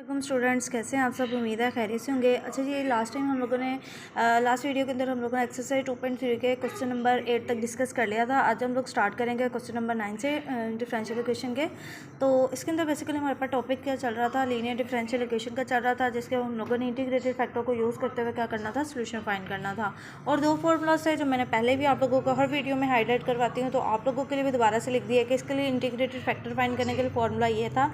वालेकुम स्टूडेंट्स, कैसे हैं आप सब। उम्मीद है खैरियत से होंगे। अच्छा जी, लास्ट टाइम हम लोगों ने लास्ट वीडियो के अंदर हम लोगों ने एक्सरसाइज 2.3 के क्वेश्चन नंबर 8 तक डिस्कस कर लिया था। आज हम लोग स्टार्ट करेंगे क्वेश्चन नंबर 9 से डिफरेंशियल इक्वेशन के। तो इसके अंदर बेसिकली हमारे पास टॉपिक क्या चल रहा था, लीनियर डिफरेंशियल इक्वेशन का चल रहा था, जिसके हम लोगों ने इंटीग्रेटेड फैक्टर को यूज़ करते हुए क्या करना था, सोल्यूशन फाइंड करना था। और दो फॉर्मूलाज है जो मैंने पहले भी आप लोगों को हर वीडियो में हाईलाइट करवाती हूँ, तो आप लोगों के लिए भी दोबारा से लिख दिया कि इसके लिए इंटीग्रेटेड फैक्टर फाइंड करने के लिए फॉर्मूला ये था,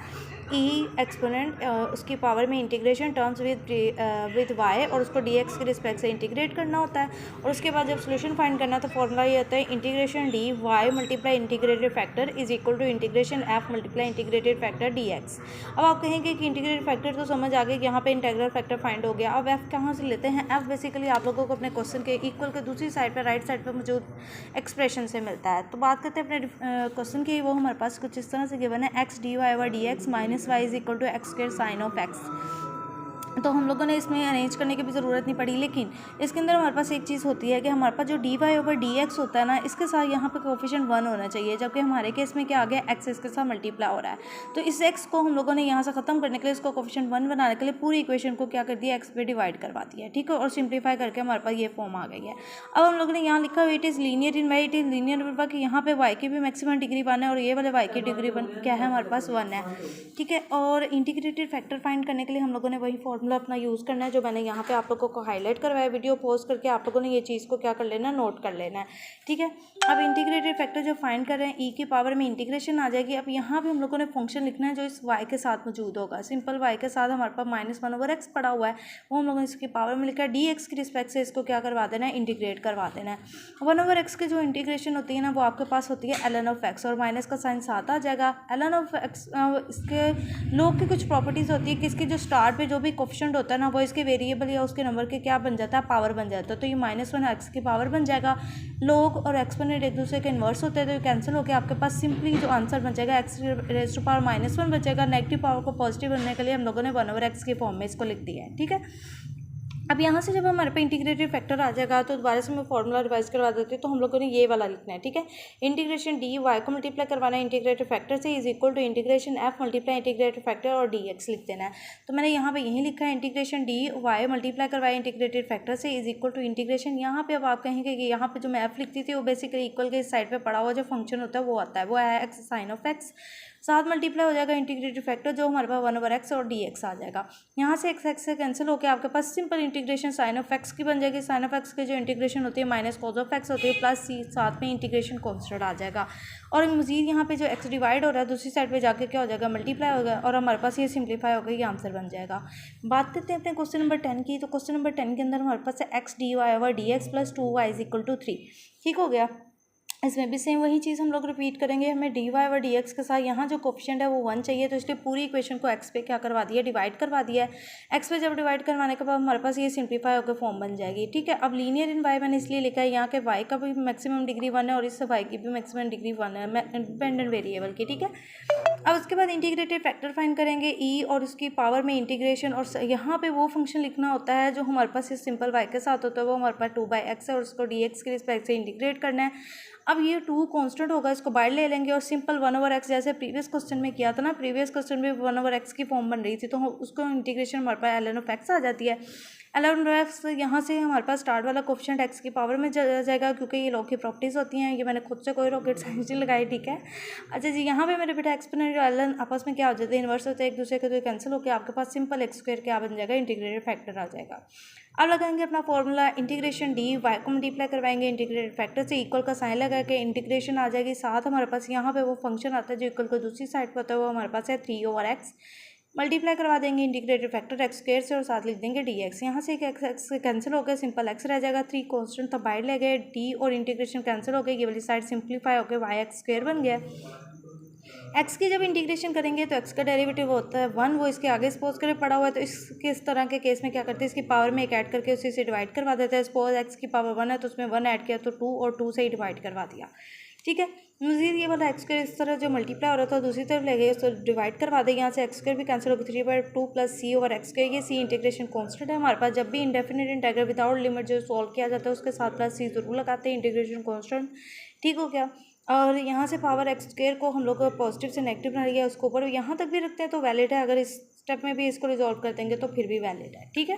ई एक्सपोनेंट उसकी पावर में इंटीग्रेशन टर्म्स विद वाई और उसको डी एक्स के रिस्पेक्ट से इंटीग्रेट करना होता है। और उसके बाद जब सोल्यूशन फाइंड करना तो फॉर्मूला ये होता है integration d y multiply integrated factor is equal to integration f multiply integrated factor d x. अब आप कहेंगे कि इंटीग्रेटेड फैक्टर तो समझ आ गए कि यहाँ पे इंटीग्रल फैक्टर फाइंड हो गया। अब एफ कहाँ से लेते हैं? एफ बेसिकली आप लोगों को अपने क्वेश्चन के इक्वल के दूसरी साइड पर राइट साइड पर मौजूद एक्सप्रेशन से मिलता है। तो बात करते हैं अपने क्वेश्चन की। वो हमारे पास कुछ इस तरह से गिवन है, x d y over d x minus y is equal to x square sine of x. तो हम लोगों ने इसमें अरेंज करने की भी ज़रूरत नहीं पड़ी, लेकिन इसके अंदर हमारे पास एक चीज़ होती है कि हमारे पास जो d y over d x होता है ना, इसके साथ यहाँ पे कोफिशिएंट 1 होना चाहिए, जबकि हमारे केस में क्या आ गया, एक्स इसके साथ मल्टीप्लाई हो रहा है। तो इस एक्स को हम लोगों ने यहाँ से ख़त्म करने के लिए, इसको कोफिशिएंट 1 बनाने के लिए पूरी इक्वेशन को क्या कर दिया, एक्स पे डिवाइड करवा दिया, ठीक है। और सिंप्लीफाई करके हमारे पास ये फॉर्म आ गई है। अब हम लोगों ने यहाँ लिखा हुआ it is linear in y, it is linear in y कि यहाँ पे वाई की भी मैक्सिमम डिग्री 1 है और ये वाले वाई की डिग्री 1 क्या है, हमारे पास 1 है, ठीक है। और इंटीग्रेटेड फैक्टर फाइंड करने के लिए हम लोगों ने वही फॉर्मूला अपना यूज़ करना है जो मैंने यहाँ पे आप लोगों को हाईलाइट करवाया। वीडियो पॉज करके आप लोगों ने ये चीज़ को क्या कर लेना, नोट कर लेना है, ठीक है। अब इंटीग्रेटेड फैक्टर जो फाइंड कर रहे हैं, ई की पावर में इंटीग्रेशन आ जाएगी। अब यहाँ पे हम लोगों ने फंक्शन लिखना है जो इस वाई के साथ मौजूद होगा। सिंपल वाई के साथ हमारे पास -1 ओवर एक्स पड़ा हुआ है, वो हम लोगों ने इसकी पावर में लिखा है। डी एक्स की रिस्पेक्ट से इसको क्या करवा देना है, इंटीग्रेट करवा देना है। 1 ओवर एक्स की जो इंटीग्रेशन होती है ना, वो आपके पास होती है ln ऑफ एक्स, और माइनस का साइन साथ आ जाएगा। ln ऑफ एक्स इसके लोग की कुछ प्रॉपर्टीज़ होती है कि इसके जो स्टार्ट पे जो भी कोफिशिएंट होता है ना, वो इसके वेरिएबल या उसके नंबर के क्या बन जाता है, पावर बन जाता है। तो ये -1 एक्स की पावर बन जाएगा। लोग और एक्सपोनेंट एक दूसरे के इन्वर्स होते हैं, तो ये कैंसिल होकर आपके पास सिंपली जो आंसर बन जाएगा एक्स रेज़ टू पावर -1 बचेगा। नेगेटिव पावर को पॉजिटिव बनने के लिए हम लोगों ने 1 ओवर एक्स के फॉर्म में इसको लिख दिया है, ठीक है। अब यहाँ से जब हमारे पे इंटीग्रेटेड फैक्टर आ जाएगा तो दोबारा से मैं फॉर्मूला रिवाइज करवा देती हूँ। तो हम लोगों ने ये वाला लिखना है, ठीक है। इंटीग्रेशन डी वाई को मल्टीप्लाई करवाना है इंटीग्रेटेड फैक्टर से is equal to integration f multiply integrated factor और डी एक्स लिख देना है। तो मैंने यहाँ पे यही लिखा है, इंटीग्रेशन डी वाई मल्टीप्लाई करवाया इंटीग्रेटेड फैक्टर से इज इक्वल टू इंटीग्रेशन। यहाँ पे अब आप कहेंगे कि यहाँ पे जो मैं एफ लिखती थी वो बेसिकली इक्वल के इस साइड पर पड़ा हुआ जो फंक्शन होता है वो आता है, वो है एक्स साइन ऑफ एक्स, साथ मल्टीप्लाई हो जाएगा इंटीग्रेटेड फैक्टर जो हमारे पास 1 ओवर एक्स और डी एक्स आ जाएगा। यहाँ से एक्स एक्स से कैंसिल होकर आपके पास simple integration sine of x की बन जाएगी। साइन ऑफ एक्स की जो इंटीग्रेशन होती है माइनस कॉज ऑफ एक्स होती है, प्लस सी साथ में इंटीग्रेशन कॉन्स्टेंट आ जाएगा। और मजीद यहाँ पे जो एक्स डिवाइड हो रहा है दूसरी साइड पे जाके क्या हो जाएगा, मल्टीप्लाई होगा, और हमारे पास ये सिंप्लीफाई होगा, ये आंसर बन जाएगा। बात करते हैं अपने क्वेश्चन नंबर 10 की। तो क्वेश्चन नंबर 10 के अंदर हमारे पास है x d y over d x plus 2y is equal to 3, ठीक हो गया। इसमें भी सेम वही चीज़ हम लोग रिपीट करेंगे। हमें डी वाई और डी एक्स के साथ यहाँ जो कोफिशिएंट है वो 1 चाहिए, तो इसलिए पूरी इक्वेशन को एक्स पे क्या करवा दिया, डिवाइड करवा दिया है। एक्स पे जब डिवाइड करवाने के बाद हमारे पास ये सिंप्लीफाई होकर फॉर्म बन जाएगी, ठीक है। अब लीनियर इन वाई मैंने इसलिए लिखा है यहाँ के वाई का भी मैक्सिमम डिग्री 1 है और इस वाई की भी मैक्सिमम डिग्री 1 है डिपेंडेंट वेरिएबल की, ठीक है। अब उसके बाद इंटीग्रेटेड फैक्टर फाइंड करेंगे, ई और उसकी पावर में इंटीग्रेशन, और यहाँ पे वो फंक्शन लिखना होता है जो हमारे पास इस सिंपल वाई के साथ होता है, वो हमारे पास 2/x है और उसको डी एक्स के रिस्पेक्ट से इंटीग्रेट करना है। अब ये 2 कांस्टेंट होगा, इसको बाहर ले लेंगे और सिंपल 1 ओवर एक्स जैसे प्रीवियस क्वेश्चन में किया था ना, प्रीवियस क्वेश्चन में 1 ओवर एक्स की फॉर्म बन रही थी, तो उसको इंटीग्रेशन हमारे पास ln ऑफ एक्स आ जाती है। ln ऑफ एक्स यहाँ से हमारे पास स्टार्ट वाला कोफिशिएंट एक्स की पावर में जाएगा, क्योंकि ये लॉग की प्रॉपर्टीज़ होती हैं, ये मैंने खुद से कोई रॉकेट साइंस नहीं लगाई, ठीक है। अच्छा जी, यहाँ पे मेरे बेटा एक्सपोनेंट और ln आपस में क्या हो जाते हैं, इन्वर्स होते हैं एक दूसरे के, तो कैंसिल होकर आपके पास सिंपल एक्स स्क्वायर क्या बन जाएगा, इंटीग्रेटेड फैक्टर आ जाएगा। अब लगाएंगे अपना फॉर्मूला, इंटीग्रेशन डी वाई को मल्टीप्लाई करवाएंगे इंटीग्रेटेड फैक्टर से, इक्वल का साइन लगा के इंटीग्रेशन आ जाएगी। साथ हमारे पास यहाँ पे वो फंक्शन आता है जो इक्वल को दूसरी साइड पर होता है, वो हमारे पास है 3 ओवर एक्स, मल्टीप्लाई करवा देंगे इंटीग्रेटेड फैक्टर एक्स स्क्वायर से और साथ लिख देंगे डी एक्स। यहाँ से एक एक्स एक्स कैंसिल हो गया, सिंपल एक्स रह जाएगा। 3 कॉन्स्टेंट तो बाहर ले गए, डी और इंटीग्रेशन कैंसिल हो गए, ये वाली साइड सिंप्लीफाई होकर वाई एक्स स्क्वायर बन गया। एक्स की जब इंटीग्रेशन करेंगे तो एक्स का डेरिवेटिव होता है 1, वो इसके आगे सपोज करे पड़ा हुआ है, तो इस तरह के केस में क्या करते हैं, इसकी पावर में एक ऐड करके उसी से डिवाइड करवा देते हैं। सपोज एक्स की पावर 1 है तो उसमें 1 ऐड किया तो 2 और 2 से ही डिवाइड करवा दिया, ठीक है। मजीद ये वाला एक्स स्क्वायर इस तरह जो मल्टीप्लाई हो रहा था दूसरी तरफ ले गए, उसको डिवाइड करवा दें। यहाँ से एक्स स्क्वायर भी कैंसिल होगी, 3/2 प्लस सी ओवर एक्स स्क्वायर। ये सी इंटीग्रेशन कॉन्स्टेंट है हमारे पास। जब भी इंडेफिनिट इंटीग्रल विदाउट लिमिट जो सॉल्व किया जाता है उसके साथ प्लस सी जरूर लगाते हैं, इंटीग्रेशन कॉन्स्टेंट, ठीक हो गया। और यहाँ से पावर एक्स स्क्वायर को हम लोग पॉजिटिव से नेगेटिव बना लिया, उसको ऊपर यहाँ तक भी रखते हैं तो वैलिड है। अगर इस स्टेप में भी इसको रिजॉल्व कर देंगे तो फिर भी वैलिड है। ठीक है,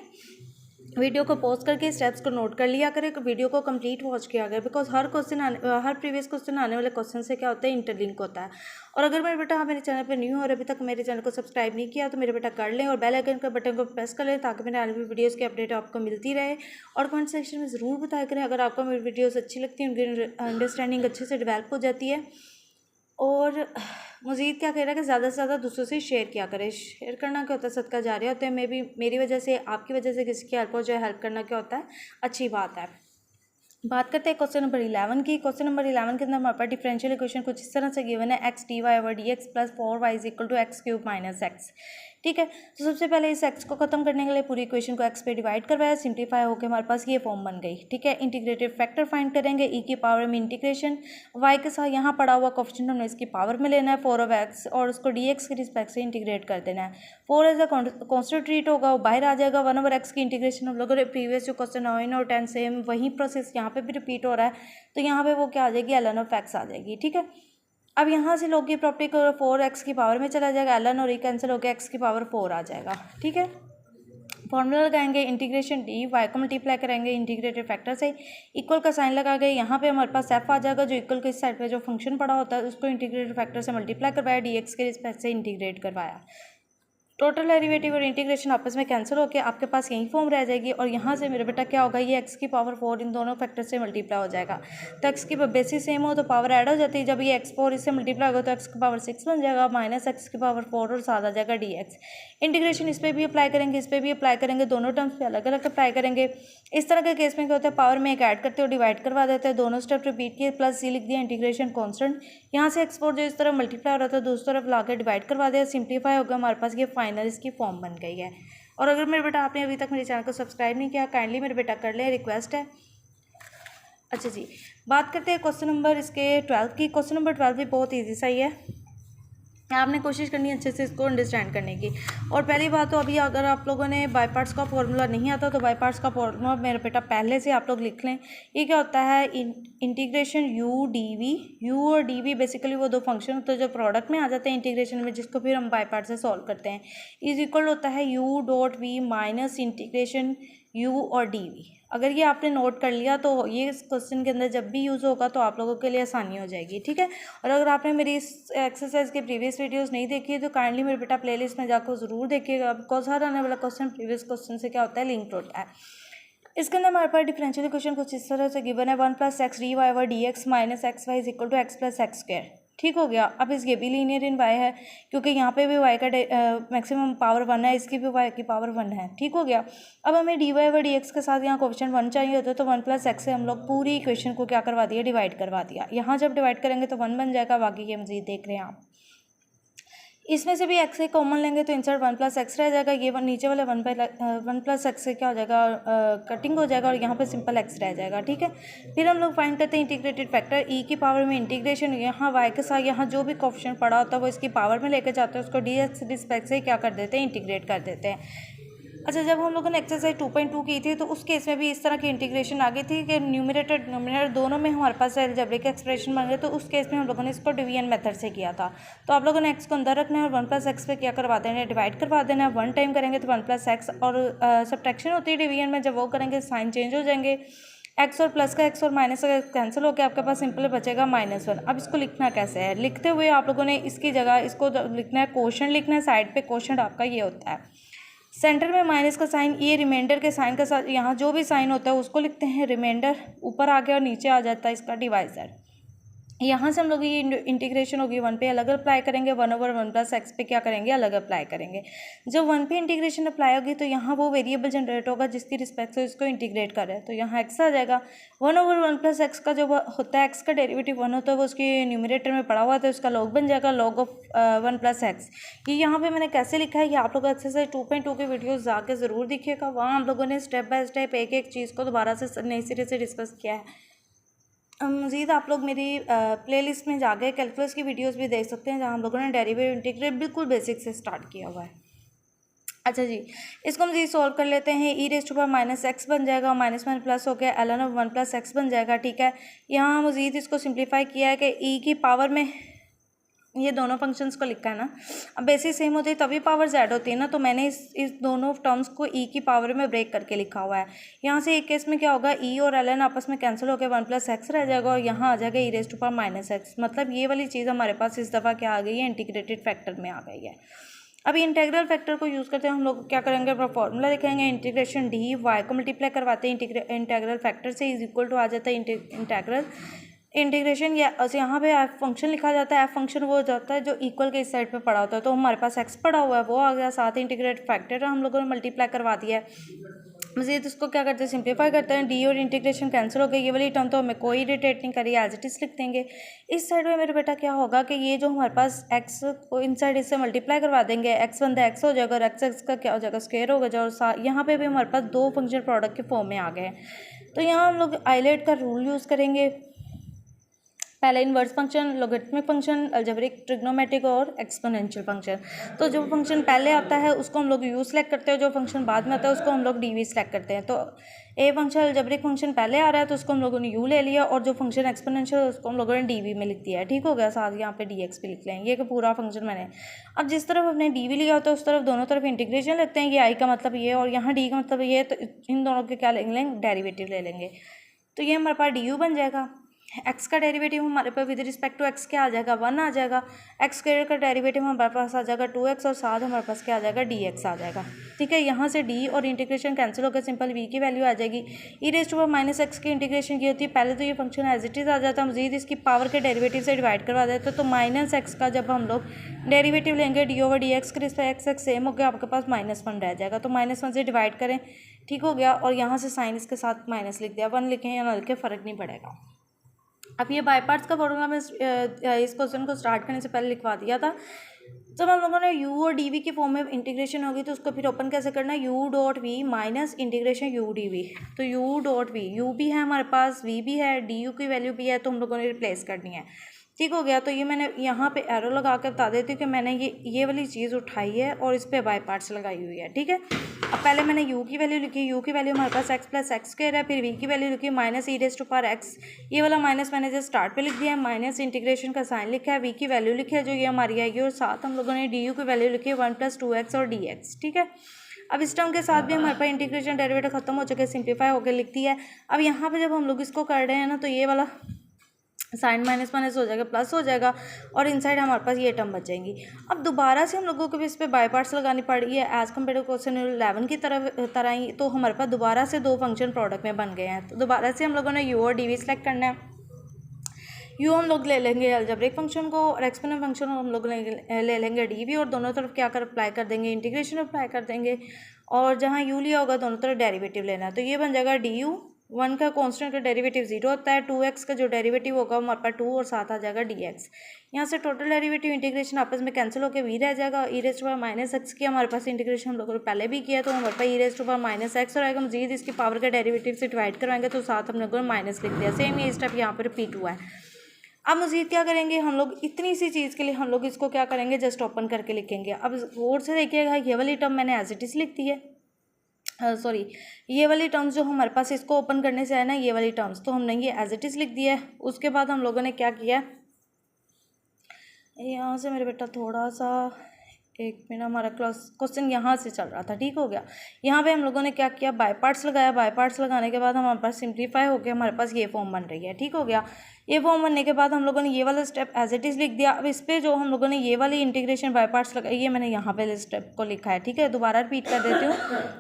वीडियो को पॉज करके स्टेप्स को नोट कर लिया करें, वीडियो को कंप्लीट वॉच किया करें, बिकॉज हर प्रीवियस क्वेश्चन आने वाले क्वेश्चन से क्या होता है, इंटरलिंक होता है। और अगर मेरे बेटा आप मेरे चैनल पर न्यू हो और अभी तक मेरे चैनल को सब्सक्राइब नहीं किया तो मेरे बेटा कर लें और बेल आइकन का बटन को प्रेस कर लें ताकि मेरे आने वाली वीडियोज़ की अपडेट आपको मिलती रहे। और कमेंट सेक्शन में ज़रूर बताया करें अगर आपको मेरी वीडियोज़ अच्छी लगती हैं, उनकी अंडरस्टैंडिंग अच्छे से डेवलप हो जाती है। और मज़ीद क्या कह रहा है कि ज़्यादा से ज़्यादा दूसरों से शेयर किया करें। शेयर करना क्या होता है, सदका जारिया होता है। मेरी वजह से, आपकी वजह से किसी की हेल्प हो जाए, हेल्प करना क्या होता है, अच्छी बात है। बात करते हैं क्वेश्चन नंबर 11 की। क्वेश्चन नंबर 11 के अंदर हमारे पास डिफरेंशियल इक्वेशन कुछ इस तरह से गिवन है, x d y over d x plus 4y is equal to x cube minus x. ठीक है, तो सबसे पहले इस एक्स को खत्म करने के लिए पूरी इक्वेशन को एक्स पे डिवाइड करवाया, सिंप्लीफाई होकर हमारे पास ये फॉर्म बन गई। ठीक है, इंटीग्रेटेड फैक्टर फाइंड करेंगे, ई की पावर में इंटीग्रेशन वाई के साथ यहाँ पड़ा हुआ कोफिशिएंट हमने इसकी पावर में लेना है 4 ऑफ एक्स और उसको डी एक्स के रिस्पेक्ट से इंटीग्रेट कर देना है। 4 एज अ कॉन्स्टेंट ट्रीट होगा, वो बाहर आ जाएगा। 1 ओवर एक्स की इंटीग्रेशन हम लोगों ने प्रीवियस जो क्वेश्चन 9 और 10 सेम वही प्रोसेस यहाँ पे भी रिपीट हो रहा है, तो यहाँ पे वो क्या आ जाएगी, ln ऑफ एक्स आ जाएगी। ठीक है, अब यहाँ से लोग की प्रॉपर्टी को 4x की पावर में चला जाएगा, ln और कैंसिल होकर x की पावर 4 आ जाएगा। ठीक है, फॉर्मूला लगाएंगे, इंटीग्रेशन डी वाई को मल्टीप्लाई करेंगे इंटीग्रेटेड फैक्टर से, इक्वल का साइन लगा गए। यहाँ पे हमारे पास एफ आ जाएगा, जो इक्वल के इस साइड पे जो फंक्शन पड़ा होता है उसको इंटीग्रेटेड फैक्टर से मल्टीप्लाई करवाया, डी एक्स के रिस्पेक्ट से इंटीग्रेट करवाया। टोटल डेरिवेटिव और इंटीग्रेशन आपस में कैंसिल होकर आपके पास यही फॉर्म रह जाएगी और यहाँ से मेरे बेटा क्या होगा, ये एक्स की पावर 4 इन दोनों फैक्टर से मल्टीप्लाई हो जाएगा। तो एक्स की बेसिस सेम हो तो पावर ऐड हो जाती है, जब ये x4 इससे मल्टीप्लाई होगा तो एक्स की पावर 6 बन जाएगा, माइनस एक्स की पावर 4 और साथ आ जाएगा डी एक्स। इंटीग्रेशन इस पर भी अप्लाई करेंगे, इस पर भी अप्लाई करेंगे, दोनों टर्म्स पे अलग अलग अप्लाई करेंगे। इस तरह के केस में क्या होता है, पावर में एक ऐड करते हो, डिवाइड करवा देते हैं, दोनों स्टेप रिपीट किए, प्लस सी लिख दिया, इंटीग्रेशन कॉन्स्टेंट। यहाँ से x4 जो इस तरह मल्टीप्लाई हो रहा था दूसरी तरफ ला के डिवाइड करवा दिया, सिंप्लीफाई होगा, हमारे पास ये फाइनल इसकी फॉर्म बन गई है। और अगर मेरे बेटा आपने अभी तक मेरे चैनल को सब्सक्राइब नहीं किया, काइंडली मेरे बेटा कर ले, रिक्वेस्ट है। अच्छा जी, बात करते हैं क्वेश्चन नंबर इसके 12 की। क्वेश्चन नंबर 12 भी बहुत ईजी सा ही है, आपने कोशिश करनी है अच्छे से इसको अंडरस्टैंड करने की। और पहली बात तो अभी अगर आप लोगों ने बाई पार्ट्स का फॉर्मूला नहीं आता तो बाई पार्ट्स का फॉर्मूला मेरे बेटा पहले से आप लोग लिख लें। ये क्या होता है, integration u d v, u और डी वी बेसिकली वो दो फंक्शन होते हैं जो प्रोडक्ट में आ जाते हैं इंटीग्रेशन में, जिसको फिर हम बाई पार्ट से सॉल्व करते हैं। इज इक्वल होता है u dot v minus integration u और डी वी। अगर ये आपने नोट कर लिया तो ये इस क्वेश्चन के अंदर जब भी यूज़ होगा तो आप लोगों के लिए आसानी हो जाएगी। ठीक है, और अगर आपने मेरी इस एक्सरसाइज के प्रीवियस वीडियोस नहीं देखी है तो काइंडली मेरे बेटा प्लेलिस्ट में जाकर ज़रूर देखिएगा, बिकॉज हर आने वाला क्वेश्चन प्रीवियस क्वेश्चन से क्या होता है, लिंक्ड होता है। इसके अंदर हमारे पास डिफरेंशियल इक्वेशन कुछ इस तरह से गिवन है, 1 + x dy over dx minus x y is equal to x plus x square. ठीक हो गया। अब इसके भी लीनियर इन y है क्योंकि यहाँ पे भी y का मैक्सिमम पावर 1 है, इसकी भी y की पावर 1 है। ठीक हो गया। अब हमें dy ओवर dx के साथ यहाँ कोफिशिएंट 1 चाहिए होता है, तो 1 + x से हम लोग पूरी इक्वेशन को क्या करवा दिया, डिवाइड करवा दिया। यहाँ जब डिवाइड करेंगे तो 1 बन जाएगा, बाकी ये मजीद देख रहे हैं आप। इसमें से भी x से कॉमन लेंगे तो इंसर्ट 1 + x रह जाएगा, ये नीचे वाले 1 + x से क्या हो जाएगा, कटिंग हो जाएगा और यहाँ पे सिंपल x रह जाएगा। ठीक है, फिर हम लोग फाइंड करते हैं इंटीग्रेटेड फैक्टर, e की पावर में इंटीग्रेशन, यहाँ y के साथ यहाँ जो भी कोफिशिएंट पड़ा होता है वो इसकी पावर में लेके जाते हैं, उसको dx रिस्पेक्ट से क्या कर देते हैं, इंटीग्रेट कर देते हैं। अच्छा, जब हम लोगों ने एक्सरसाइज 2.2 की थी तो उस केस में भी इस तरह की इंटीग्रेशन आ गई थी कि न्यूमरेटर डिनोमिनेटर दोनों में हमारे पास अलजेब्रिक एक्सप्रेशन बन गए, तो उस केस में हम लोगों ने इसको डिवीजन मेथड से किया था। तो आप लोगों ने x को अंदर रखना है और 1 + x पे क्या करवा देना है, डिवाइड करवा देना है। 1 टाइम करेंगे तो 1 + x, और सब्ट्रैक्शन होती है डिवीजन में, जब वो करेंगे साइन चेंज हो जाएंगे, x और प्लस का x और माइनस का कैंसिल होकर आपके पास सिंपल बचेगा -1। अब इसको लिखना कैसे है, लिखते हुए आप लोगों ने इसकी जगह इसको लिखना है, क्वोशंट लिखना है, साइड पे क्वोशंट आपका ये होता है, सेंटर में माइनस का साइन, ये रिमाइंडर के साइन का साथ यहाँ जो भी साइन होता है उसको लिखते हैं रिमाइंडर, ऊपर आ गया और नीचे आ जाता है इसका डिवाइजर। यहाँ से हम लोग ये इंटीग्रेशन होगी 1 पे अलग अप्लाई करेंगे, 1 ओवर 1 + x पे क्या करेंगे, अलग अप्लाई करेंगे। जब 1 पे इंटीग्रेशन अप्लाई होगी तो यहाँ वो वेरिएबल जनरेट होगा जिसकी रिस्पेक्ट से इसको इंटीग्रेट कर रहे हैं, तो यहाँ x आ जाएगा। 1 ओवर 1 + x का जो होता है, x का डेरिवेटिव 1 होता है, वो उसके न्यूमरेटर में पड़ा हुआ है तो इसका लॉग बन जाएगा, log ऑफ 1 + x। ये यहाँ पे मैंने कैसे लिखा है, ये आप लोग एक्सरसाइज 2.2 के वीडियोज़ जाके ज़रूर देखिएगा, वहाँ हम लोगों ने स्टेप बाय स्टेप एक एक चीज़ को दोबारा से नए सिरे से डिस्कस किया है। मज़ीद आप लोग मेरी प्लेलिस्ट में जाके कैलकुलस की वीडियोस भी देख सकते हैं, जहाँ हम लोगों ने डेरिवेटिव इंटीग्रेट बिल्कुल बेसिक से स्टार्ट किया हुआ है। अच्छा जी, इसको मज़ीद सॉल्व कर लेते हैं। e⁻x बन जाएगा, माइनस में प्लस हो गया, ln ऑफ 1 + x बन जाएगा। ठीक है, यहाँ मज़ीद इसको सिंप्लीफाई किया है कि e की पावर में ये दोनों फंक्शंस को लिखा है ना। अब बेसिस सेम होती है तभी पावर्स ऐड होती है ना, तो मैंने इस दोनों टर्म्स को ई की पावर में ब्रेक करके लिखा हुआ है। यहाँ से एक केस में क्या होगा, ई और एल एन आपस में कैंसिल होकर 1+x रह जाएगा और यहाँ आ जाएगा e⁻⁻x। मतलब ये वाली चीज़ हमारे पास इस दफ़ा क्या आ गई है, इंटीग्रेटेड फैक्टर में आ गई है। अभी इंटीग्रल फैक्टर को यूज़ करते हैं हम लोग क्या करेंगे, अपना फॉर्मूला लिखेंगे, इंटीग्रेशन डी वाई को मल्टीप्लाई करवाते हैं इंटीग्रल फैक्टर से इज इक्वल टू आ जाता है इंटीग्रल इंटीग्रेशन या यहाँ पे एफ फंक्शन लिखा जाता है। एफ फंक्शन वो हो जाता है जो इक्वल के इस साइड पे पड़ा होता है, तो हमारे पास एक्स पड़ा हुआ है वो आ गया, साथ ही इंटीग्रेट फैक्टर हम लोगों ने मल्टीप्लाई करवा दिया है। मज़ीद इसको क्या करते हैं, सिंप्लीफाई करते हैं, डी और इंटीग्रेशन कैंसिल हो गई, ये वाली टर्म तो हमें कोई इरिटेट नहीं करी, एज इट इज़ लिख देंगे। इस साइड में मेरे बेटा क्या होगा कि ये जो हमारे पास एक्स को इन साइड इससे मल्टीप्लाई करवा देंगे, एक्स बंदा एक्स हो जाएगा और एक्स का क्या हो जाएगा, स्क्वायर हो जाएगा, और यहाँ पे भी हमारे पास दो फंक्शन प्रोडक्ट के फॉर्म में आ गए हैं। तो यहाँ हम लोग आइलेट का रूल यूज़ करेंगे, पहले inverse function, logarithmic function, algebraic, trigonometric और एक्सपोनेंशियल फंक्शन। तो जो फंक्शन पहले आता है उसको हम लोग यू सेलेक्ट करते हैं, जो फंक्शन बाद में आता है उसको हम लोग डी वी सेलेक्ट करते हैं। तो ए फंक्शन अलजेब्रिक फंक्शन पहले आ रहा है तो उसको हम लोगों ने यू ले लिया, और जो फंक्शन एक्सपोनेंशियल है उसको हम लोगों ने डी वी में लिख दिया है। ठीक हो गया, साथ यहाँ पे डी एक्स भी लिख लेंगे, ये कि पूरा फंक्शन मैंने। अब जिस तरफ हमने डी वी लिया होता है उस तरफ दोनों तरफ इंटीग्रेशन लगते हैं, ये आई का मतलब ये और यहाँ डी का मतलब ये, तो इन दोनों के क्या लेंगे, डेरिवेटिव ले लेंगे। तो ये हमारे पास डी यू बन जाएगा। एक्स का डेरिवेटिव हमारे पास विद रिस्पेक्ट टू एक्स क्या आ जाएगा, 1 आ जाएगा। एक्स स्क्वायर का डेरिवेटिव हमारे पास आ जाएगा 2x, और साथ हमारे पास क्या आ जाएगा, dx आ जाएगा। ठीक है, यहाँ से d और इंटीग्रेशन कैंसिल होकर सिंपल v की वैल्यू आ जाएगी। e⁻⁻x की इंटीग्रेशन की होती है, पहले तो ये फंक्शन एज इट इज़ आ जाता है, मजीद इसकी पावर के डेरिवेटिव से डिवाइड करवा देते तो -x का जब हम लोग डेरिवेटिव लेंगे d/dx के रिस्पेक्ट x सेम हो गया, आपके पास -1 रह जाएगा, तो -1 से डिवाइड करें। ठीक हो गया, और यहाँ से साइन इसके साथ माइनस लिख दिया, 1 लिखें या ना लिखें फ़र्क नहीं पड़ेगा। अब ये बाई पार्ट्स का फॉर्मूला मैं इस क्वेश्चन को स्टार्ट करने से पहले लिखवा दिया था। जब हम लोगों ने u और डी वी की फॉर्म में इंटीग्रेशन होगी तो उसको फिर ओपन कैसे करना है, u.v minus integration u d v. तो u.v, u भी है हमारे पास, v भी है, du की वैल्यू भी है, तो हम लोगों ने रिप्लेस करनी है। ठीक हो गया, तो ये मैंने यहाँ पे एरो लगा कर बता देती हूँ कि मैंने ये वाली चीज़ उठाई है और इस पर बाई पार्ट्स लगाई हुई है। ठीक है, अब पहले मैंने u की वैल्यू लिखी, u की वैल्यू हमारे पास x+x² है, फिर v की वैल्यू लिखी -e⁻x, ये वाला माइनस मैंने जो स्टार्ट पे लिख दिया है, माइनस इंटीग्रेशन का साइन लिखा है, v की वैल्यू लिखी है जो ये हमारी आएगी, और साथ हम लोगों ने du की वैल्यू लिखी है 1+2x और dx। ठीक है, अब इस टर्म के साथ भी हमारे पास इंटीग्रेशन डेरिवेटिव खत्म हो चुके हैं, सिंप्लीफाई होकर लिख दिया है। अब यहाँ पे जब हम लोग इसको कर रहे हैं ना, तो ये वाला साइन माइनस माइनस हो जाएगा, प्लस हो जाएगा, और इनसाइड हमारे पास ये टर्म बच जाएंगी। अब दोबारा से हम लोगों को भी इस पर बाई पार्ट्स लगानी पड़ रही है एज़ कम्पेयर टू क्वेश्चन 11 की तरह ही। तो हमारे पास दोबारा से दो फंक्शन प्रोडक्ट में बन गए हैं, तो दोबारा से हम लोगों ने यू और डी वी सेलेक्ट करना है। यू हम लोग ले लेंगे अलजेब्रिक फंक्शन को, और एक्सपोनेंट फंक्शन हम लोग ले लेंगे डी वी, और दोनों तरफ क्या कर अप्लाई कर देंगे, इंटीग्रेशन अप्लाई कर देंगे, और जहाँ यू लिया होगा दोनों तरफ डेरिवेटिव लेना है। तो ये बन जाएगा डी यू, 1 का कांस्टेंट का डेरिवेटिव 0 होता है, 2x का जो डेरिवेटिव होगा हमारे पास 2, और साथ आ जाएगा dx। यहाँ से टोटल डेरिवेटिव इंटीग्रेशन आपस में कैंसिल होकर v रह जाएगा। e⁻⁻x की हमारे पास इंटीग्रेशन हम लोगों ने पहले भी किया, तो हमारे पास e⁻⁻x रहेगा, मजीद इसकी पावर के डेरिवेटिव से डिवाइड करवाएंगे तो साथ हम लोगों ने माइनस लिख दिया। सेम ये स्टेप यहाँ पर रिपीट हुआ है। अब मजीद क्या करेंगे हम लोग, इतनी सी चीज़ के लिए हम लोग इसको क्या करेंगे, जस्ट ओपन करके लिखेंगे। अब गौर से देखिएगा, ये वाली टर्म मैंने एज इट इज़ लिख दी है, सॉरी ये वाली टर्म्स जो हमारे पास इसको ओपन करने से है ना, ये वाली टर्म्स, तो हमने ये एज इट इज़ लिख दिया है। उसके बाद हम लोगों ने क्या किया, यहाँ से मेरे बेटा थोड़ा सा एक मिनट, हमारा क्वेश्चन यहाँ से चल रहा था। ठीक हो गया, यहाँ पे हम लोगों ने क्या किया, बाई पार्ट्स लगाया, बाई पार्ट्स लगाने के बाद हमारे पास सिंप्लीफाई होकर हमारे पास ये फॉर्म बन रही है। ठीक हो गया, ये फॉर्म बनने के बाद हम लोगों ने ये वाला स्टेप एज इट इज़ लिख दिया। अब इस पर जो हम लोगों ने ये वाली इंटीग्रेशन बाई पार्ट्स लगाई, ये मैंने यहाँ पे स्टेप को लिखा है। ठीक है, दोबारा रिपीट कर देती हूँ।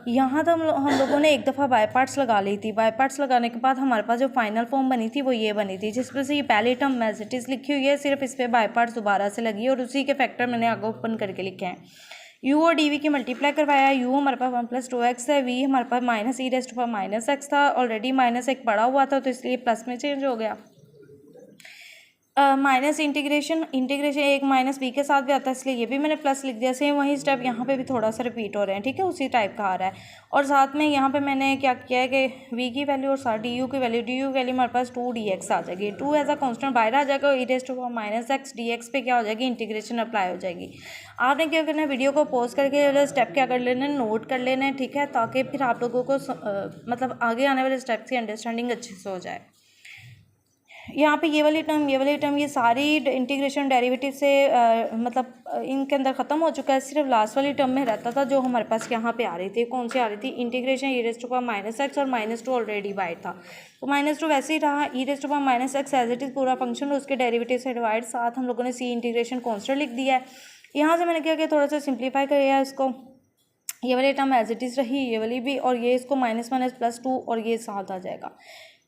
यहाँ तो हम लोगों ने एक दफ़ा बाई पार्ट्स लगा ली थी, बाई पार्ट्स लगाने के बाद हमारे पास जो फाइनल फॉर्म बनी थी वो ये बनी थी, जिस पर से ये पहली टर्म एज इट इज़ लिखी हुई है, सिर्फ इस पर बाई पार्ट्स दोबारा से लगी और उसी के फैक्टर मैंने आगे ओपन करके लिखे हैं। u और डी वी की मल्टीप्लाई करवाया, u हमारे पास 1+2x है, v हमारे पास -e⁻⁻x था, ऑलरेडी -1 पड़ा हुआ था तो इसलिए प्लस में चेंज हो गया। माइनस इंटीग्रेशन एक माइनस बी के साथ भी आता है, इसलिए ये भी मैंने प्लस लिख दिया। सेम वही स्टेप यहाँ पे भी थोड़ा सा रिपीट हो रहे हैं। ठीक है, उसी टाइप का आ रहा है। और साथ में यहाँ पे मैंने क्या किया है कि v की वैल्यू और साथ डी यू की वैल्यू हमारे पास 2dx आ जाएगी, 2 एज अ कॉन्स्टेंट बाहर आ जाएगा, e⁻⁻x dx पे क्या हो जाएगी, इंटीग्रेशन अप्लाई हो जाएगी। आपने क्या करना है, वीडियो को पॉज करके स्टेप क्या कर लेना है, नोट कर लेना है। ठीक है, ताकि फिर आप लोगों को मतलब आगे आने वाले स्टेप की अंडरस्टैंडिंग अच्छे से हो जाए। यहाँ पे ये वाली टर्म ये सारी इंटीग्रेशन डेरिवेटिव से मतलब इनके अंदर ख़त्म हो चुका है। सिर्फ लास्ट वाली टर्म में रहता था जो हमारे पास यहाँ पे आ रही थी। कौन सी आ रही थी? Integration e raise to power minus x, और -2 ऑलरेडी डिवाइड था तो -2 वैसे ही रहा। E raise to power minus x as it is पूरा फंक्शन उसके डेरिवेटिव से डिवाइड, साथ हम लोगों ने सी इंटीग्रेशन कॉन्स्टेंट लिख दिया है। यहाँ से मैंने क्या किया, थोड़ा सा सिंप्लीफाई किया इसको। ये वाली टर्म एज इट इज़ रही, ये वाली भी, और ये इसको माइनस +2 और ये साथ आ जाएगा।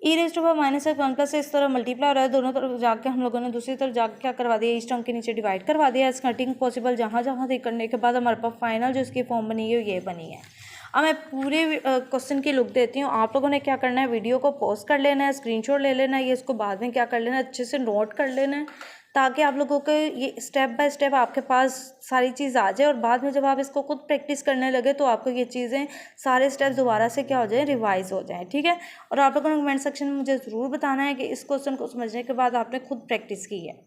E raise to power minus x 1 plus इस तरह मल्टीप्लाई हो रहा है, दोनों तरफ जाके हम लोगों ने दूसरी तरफ जाके क्या करवा दिया, इस टर्म के नीचे डिवाइड करवा दिया। इस कटिंग पॉसिबल जहाँ जहाँ से करने के बाद हमारे पास फाइनल जो इसकी फॉर्म बनी है ये बनी है। अब मैं पूरे क्वेश्चन की लुक देती हूँ। आप लोगों ने क्या करना है, वीडियो को पॉज कर लेना है, स्क्रीनशॉट ले लेना है, ये इसको बाद में क्या कर लेना है, अच्छे से नोट कर लेना है, ताकि आप लोगों को ये स्टेप बाय स्टेप आपके पास सारी चीज़ आ जाए, और बाद में जब आप इसको खुद प्रैक्टिस करने लगे तो आपको ये चीज़ें सारे स्टेप्स दोबारा से क्या हो जाए, रिवाइज हो जाए। ठीक है, और आप लोगों ने कमेंट सेक्शन में मुझे ज़रूर बताना है कि इस क्वेश्चन को समझने के बाद आपने खुद प्रैक्टिस की है।